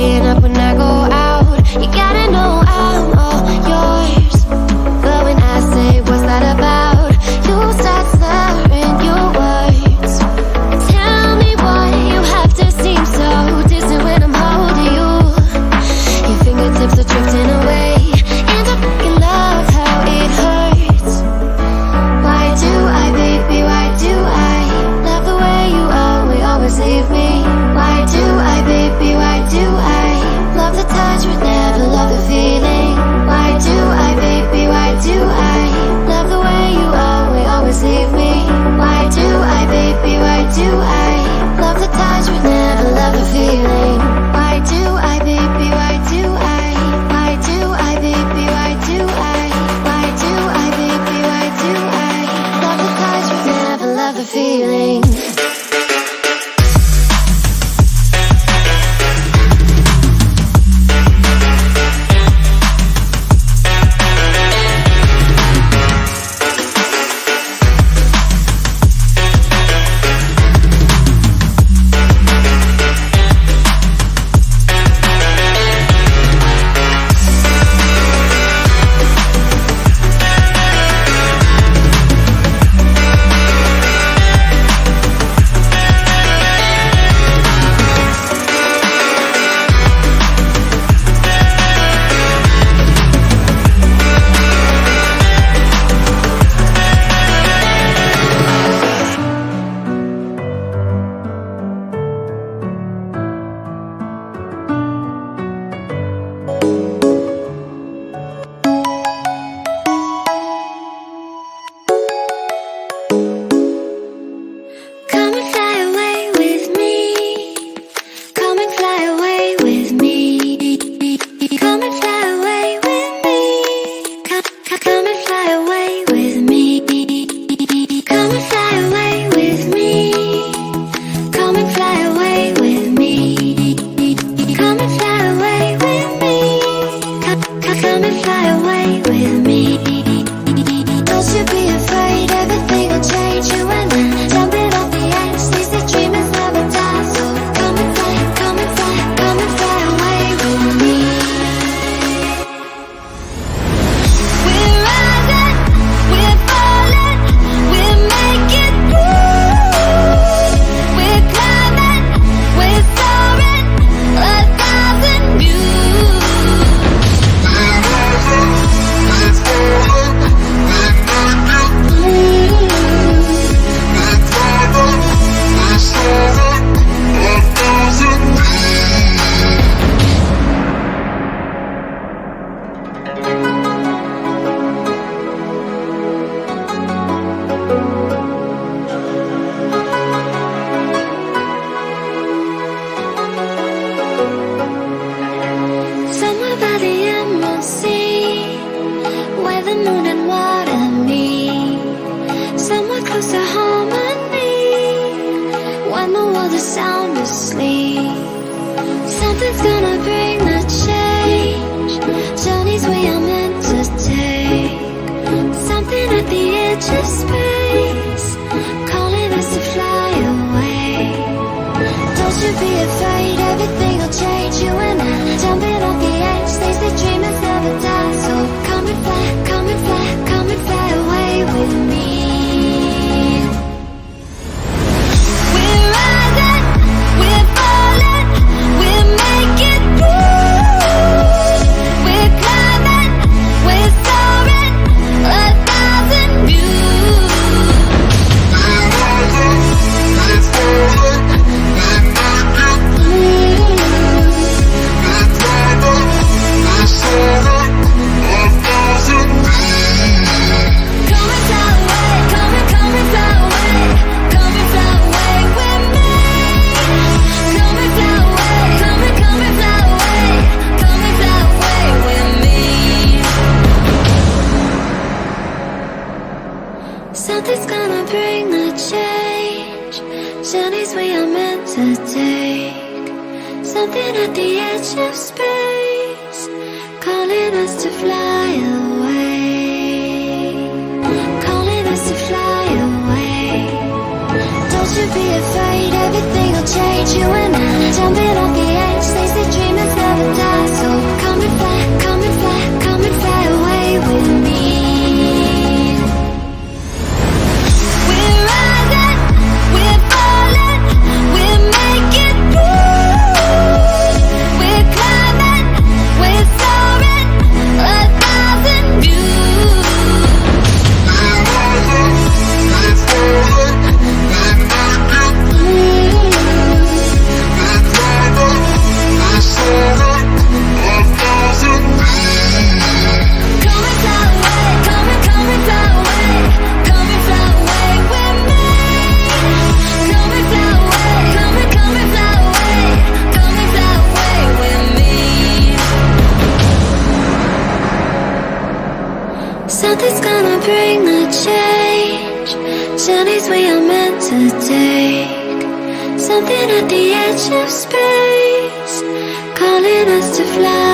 staying up when I go out. You gotta know I'm all yours. But when I say what's that about, you start slurring your words. Tell me why you have to seem so distant when I'm holding you. Your fingertips are drifting away, and I fucking love how it hurts. Why do I, baby, why do I love the way you always leave me? Why do I, baby, why do I love the touch but never love the feeling? Why do I, baby, why do I love the way you always leave me? Why do I, baby, why do I love the touch but never love the feeling? Why do I, baby, why do I? Why do I, baby, why do I? Why do I, baby, why do I love the touch but never love the feeling? Something's gonna bring the change. Journeys we are meant to take. Something at the edge of space, calling us to fly away. Don't you be afraid, everything will change. You and I, jumping off the edge. They say dreamers never die. So come and fly, come and fly, come and fly away with me. Something's gonna bring the change. Journeys we are meant to take. Something at the edge of space, calling us to fly away. Calling us to fly away. Don't you be afraid, everything will change. You and I, jumping off the edge. They say dreamers die. So come and fly, come and fly, come and fly away with me. We're rising, we're falling, we're making moves. We're climbing, we're soaring, 1,000 views. We're rising, we're falling, we're making moves. We're climbing, we're soaring, 1,000 views. Come and fly away, come and fly away, come and fly away with me. Come and fly away, come and fly away, come and fly away with me. Something's gonna bring the change. Journeys we are meant to take. Something at the edge of space, calling us to fly.